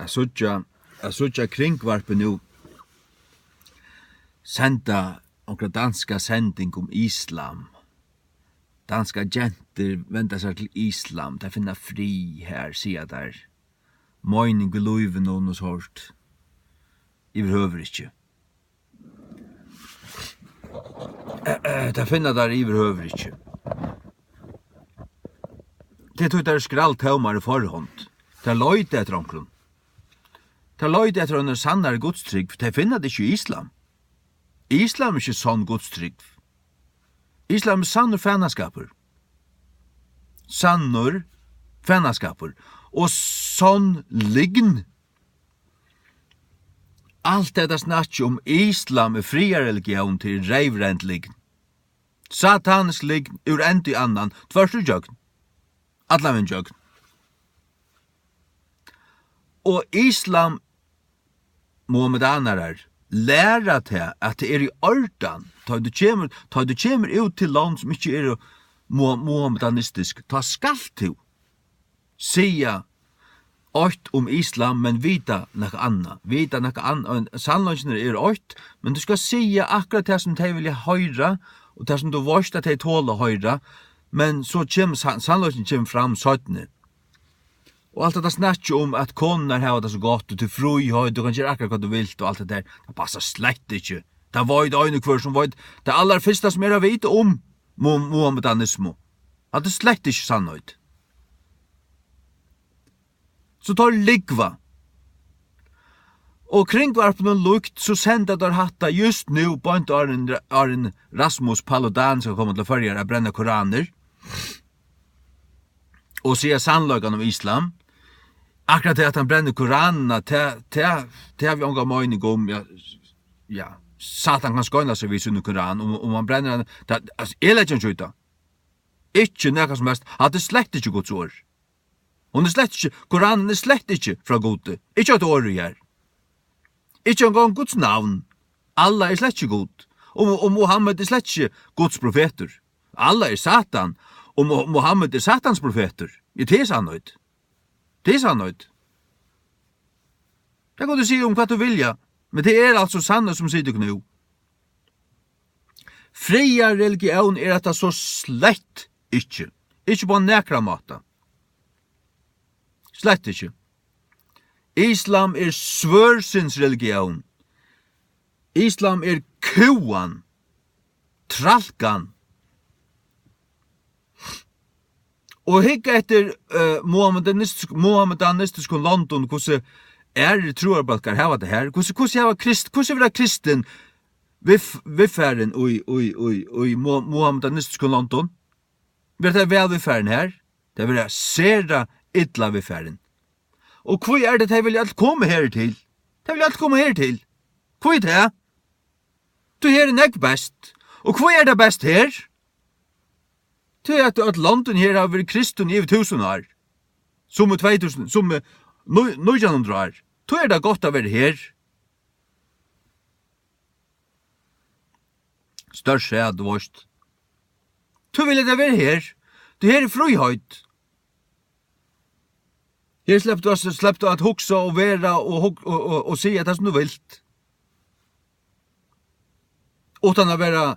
Jag såg kringvarpen nu sända några danska sändning om islam. Danska jenter väntar sig till islam, där finna fri här, säger där. Mening i löven och något sånt. I behöver inte. Det finna där i behöver inte. Det tog där skrall tomar i förhånd. Det löjde etter onklun. Det løyde etter en sannare godstrygg, for det finner det ikke i islam. Islam er ikke sånn godstrygg. Islam er sannur fænaskaper. Sannur fænaskaper. Og sånn lign. Alt dette snakker om islam er fria religion til reivrent lign. Satanisk lign ur endi annan, tvørst ur jøgn. Allavinn jøgn. Og islam muhammadaner læra til at det er i ordan, ta du kommer ut til land som ikke er muhammadanistisk, ta skal til sia åt om islam, men vita noe anna. Vita noe anna. Sannløsene er åt, men du skal sia akkurat det som de vil høyra, og det som du vorst at de tåler høyra, men så kommer sannløsene kommer fram søttene. Og alt det snakker om at koner har det så godt, og til frihøy, du kan gjøre akkurat hva du vil, og alt det der, det passer slett ikke. Det var det øyne kvar som var det aller første som er å vite om muhammedanismo. At det slett ikke sannhøyt. Så tar ligva. Og kringvarpen og lukt, så sender der hatta just nu, på en Rasmus Paludan som kommer til å følge å brenne koraner, og sier sannløygan om islam. Akkurat det at han brenner koranene, det har vi ånga mening om, ja, Satan kan skøyna seg vid sunne koran, om han brenner han, altså, jeg lett ikke ut da. Ikke nekka som helst, at det slett ikke Guds år. Hun er slett ikke, koranen er slett ikke fra gode, ikke et år her. Ikke engang Guds navn, Allah er slett ikke god, og Mohammed er slett ikke Guds profeter. Allah er Satan, og Mohammed er Satans profeter. Det er sannhøyt. Det er sannhøyt. Det kan du si om hva du vilja, men det er altså sannhøyt som sier du nå. Fria religion er at det så slett ikke. Ikke på en nekra måte. Slett ikke. Islam er svørsins religion. Islam er kuan, tralkan. Og hikka etter muhammadanistisk London, hvordan troarbalkar hava det her, hvordan vil kristen viffæren i muhammadanistisk London? Vil det vel viffæren her? Det vil sera idla viffæren. Og hva det de vil alt komme her til? De vil alt komme her til. Hva det? Du her er nek best. Og hva det best her? Det er at London her har vært kristen i 1000 år. Som 2000, som 1900 år. Det er det godt å være her. Størst er det vårt. Det vil det være her. Det her er frihøyt. Her slipper du at huksa og være og si at det er som du vilt. Utan å være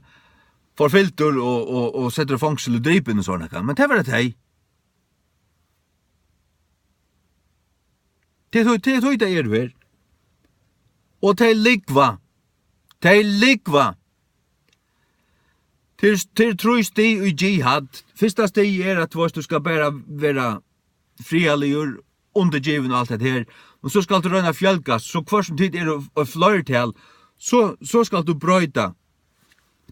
forfilter og setter fangsel og drypen og sånne. Men det var det hei. Det tog det er ver. Og det ligva. Det ligva. Til tro sti i jihad. Fyrsta sti er at du skal bare være frialigur, undergiven og alt det her. Og så skal du røyna fjölgas. Så hver som tid er og fløyretal, så skal du brøyta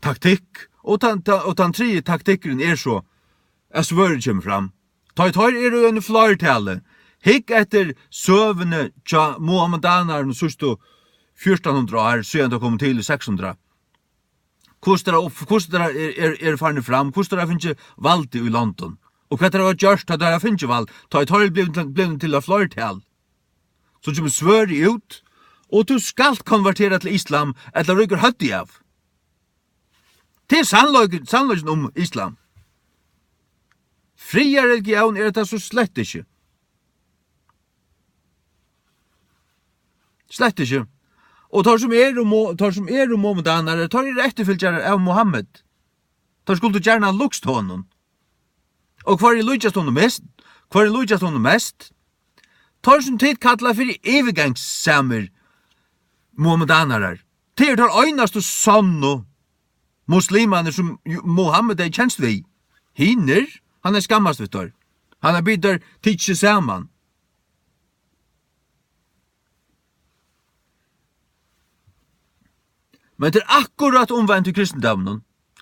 taktikk. Og den tredje taktikken er så, at svøret kommer fram. Ta er jo en flertale. Hikk etter søvende tja muhammedanerne sørste 1400 år, siden det kom til 600. Hvordan er farne fram, hvordan er finnes valgt i London. Og hva det var gjørst, at det finnes valgt. Ta ble til en flertale. Så kommer svøret ut, og du skal konvertere til islam, eller rykker høtti av. Det er sannløgn om islam. Fria religion er det så slett ikke. Slett ikke. Og tar som mohammedanere, tar efterfylgjare av Mohammed. Tar skulle gjerne lukst honom. Og hvar lujast honom mest? Tar som tid kalla fyrir evigangsamer mohammedanere. Tar einast og sanno muslimaner som Mohammed er kjenst vi. Hinner, han skammast vi tar. Han bidder tidsje saman. Men det akkurat omvendt i kristendommen.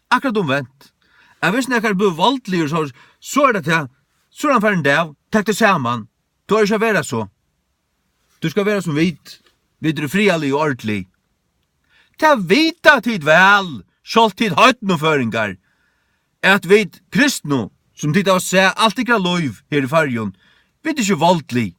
Akkurat omvendt. Jeg visste når jeg blir voldelig, så det til. Så han for en dag, takk det saman. Du har ikke være så. Du skal være som vit. Vit frialig og ordentlig. Ta vita tid vel, skjold tid høytnoføringar, at vit kristno, som tid av å se alt ikra lov her i fargen, vit ikke voldelig.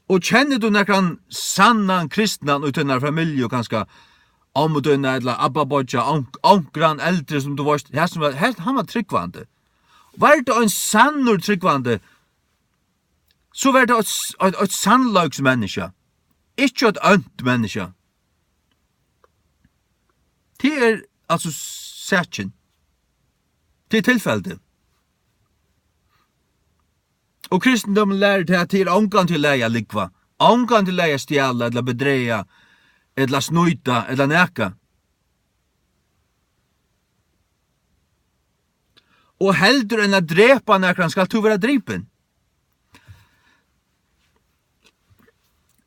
Og kjenner du nekran sannan kristnan ut denne familie og kanskje omdøyna eller abbabodja, onkran eldre som du varst, han var tryggvande. Var det en sannur tryggvande, så var det et sannløgsmenneske, ikke et ønt menneske. Det altså sætjen. Det tilfeldet. Og kristendommen lærer til at det ångan til leia likva, ångan til leia stjala, eller bedreia, eller snuita, eller neka. Og heldur enn at drepa nekran skal tu være dripen.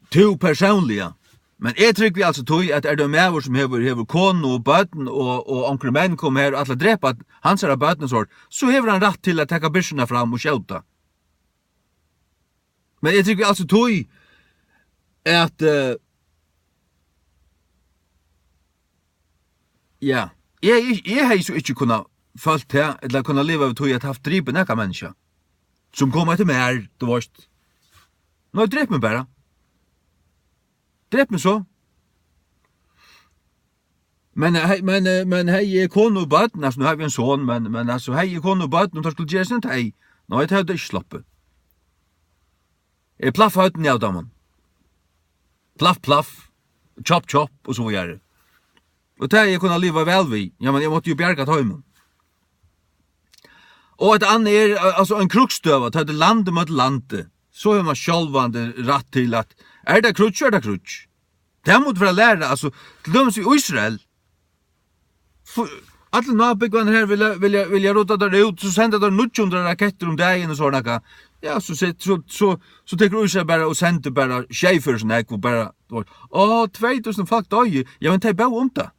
Tu personliga. Men jeg trygg vi altså tog at det med som hever konu og bøten og onkre menn kom her og alle drepa hans er bøten så hever han rett til å tekka byrsene fram og skjauta. Men jeg trygg vi altså tog at jeg har jo ikke kunnet følt til, eller kunnet leve av tog at haft dripen ekka menneska som kom etter meg du varst. Nå drep meg bare. Drep meg så. Men hei konu og bøten, altså, nå har vi en son, men altså, hei konu og bøten, og da skulle gjøre sin hei. Nå har jeg ikke slappet. Jeg plaff høyden av dem. Plaff, chop, og så gjør det. Og det jeg kunne leve vel vi, ja, men jeg måtte jo bjerga tøymen. Og et annet altså, en krukstøv, at det landet mot landet, så har man sjálvande rett til at det krutsk, det krutsk. Det måtte være lære, altså, til dømes i Israel. Alle nabbyggvann her vil jeg råda der ut, så sender der 900 raketter om dagen og sånn. Ja, så teker Israel bare og sender bare tjeiførsen og bare, 2000 folk døy, ja, men det er bare det.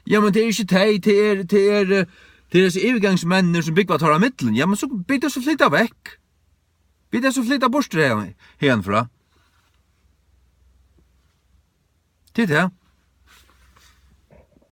Ja, men det er ikke det er disse eviggangsmennene som bygger tar av middelen. Ja, men så blir det så flytta vekk. Blir det så flytta bort herfra. Det er det.